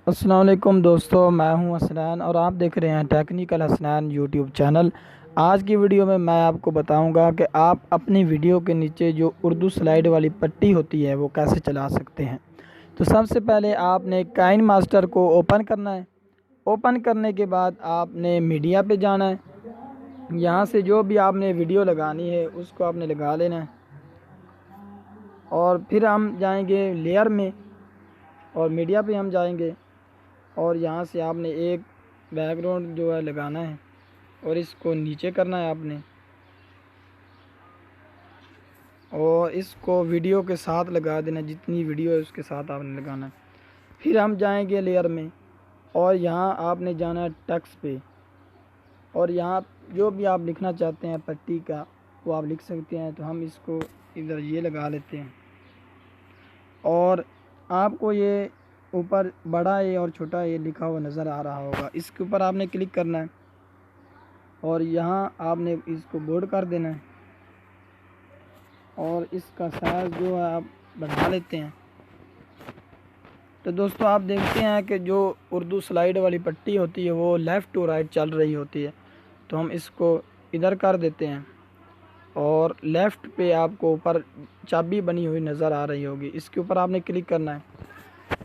السلام علیکم دوستو، میں ہوں حسنین اور آپ دیکھ رہے ہیں ٹیکنیکل حسنین یوٹیوب چینل۔ آج کی ویڈیو میں آپ کو بتاؤں گا کہ آپ اپنی ویڈیو کے نیچے جو اردو سلائیڈ والی پٹی ہوتی ہے وہ کیسے چلا سکتے ہیں۔ تو سب سے پہلے آپ نے کائن ماسٹر کو اوپن کرنا ہے۔ اوپن کرنے کے بعد آپ نے میڈیا پہ جانا ہے۔ یہاں سے جو بھی آپ نے ویڈیو لگانی ہے اس کو آپ نے لگا لینا ہے، اور پھر ہم جائیں گے لیئر میں اور میڈیا پہ ہم جائیں گے، اور یہاں سے آپ نے ایک بیک گراؤنڈ جو ہے لگانا ہے اور اس کو نیچے کرنا ہے آپ نے، اور اس کو ویڈیو کے ساتھ لگا دینا، جتنی ویڈیو ہے اس کے ساتھ آپ نے لگانا ہے۔ پھر ہم جائیں گے لیئر میں اور یہاں آپ نے جانا ہے ٹیکسٹ پہ، اور یہاں جو بھی آپ لکھنا چاہتے ہیں پٹی کا وہ آپ لکھ سکتے ہیں۔ تو ہم اس کو ادھر یہ لگا لیتے ہیں، اور آپ کو یہ اوپر بڑا اے اور چھوٹا اے لکھا ہوا نظر آ رہا ہوگا، اس کے اوپر آپ نے کلک کرنا ہے اور یہاں آپ نے اس کو بورڈ کر دینا ہے، اور اس کا سائز جو ہے آپ بڑھا لیتے ہیں۔ تو دوستو آپ دیکھتے ہیں کہ جو اردو سلائیڈ والی پٹی ہوتی ہے وہ لیفٹ ٹو رائٹ چل رہی ہوتی ہے، تو ہم اس کو ادھر کر دیتے ہیں، اور لیفٹ پہ آپ کو اوپر چابی بنی ہوئی نظر آ رہی ہوگی، اس کے اوپر آپ نے کلک کرنا ہے۔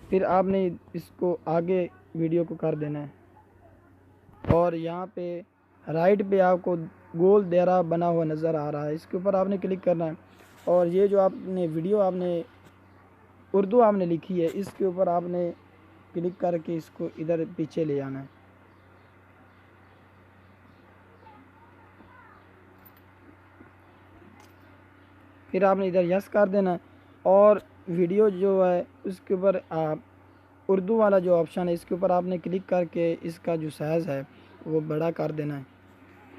پھر آپ نے اس کو آگے ویڈیو کو کر دینا ہے، اور یہاں پہ رائٹ پہ آپ کو گول دائرہ بنا ہوا نظر آ رہا ہے، اس کے اوپر آپ نے کلک کرنا ہے، اور یہ جو آپ نے ویڈیو آپ نے اردو آپ نے لکھی ہے اس کے اوپر آپ نے کلک کر کے اس کو ادھر پیچھے لے آنا ہے۔ پھر آپ نے ادھر یس کر دینا ہے، اور ویڈیو جو ہے اس کے اوپر آپ اردو والا جو آپشن ہے اس کے اوپر آپ نے کلک کر کے اس کا جو سائز ہے وہ بڑا کر دینا ہے،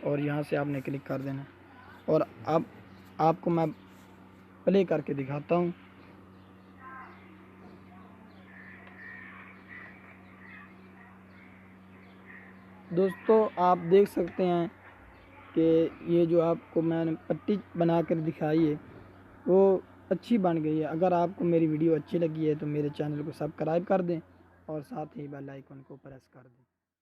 اور یہاں سے آپ نے کلک کر دینا ہے، اور اب آپ کو میں پلے کر کے دکھاتا ہوں۔ دوستو آپ دیکھ سکتے ہیں کہ یہ جو آپ کو میں نے پٹی بنا کر دکھائی ہے وہ اچھی بن گئی ہے۔ اگر آپ کو میری ویڈیو اچھی لگی ہے تو میرے چینل کو سبسکرائب کر دیں اور ساتھ ہی بیل آئیکن کو پریس کر دیں۔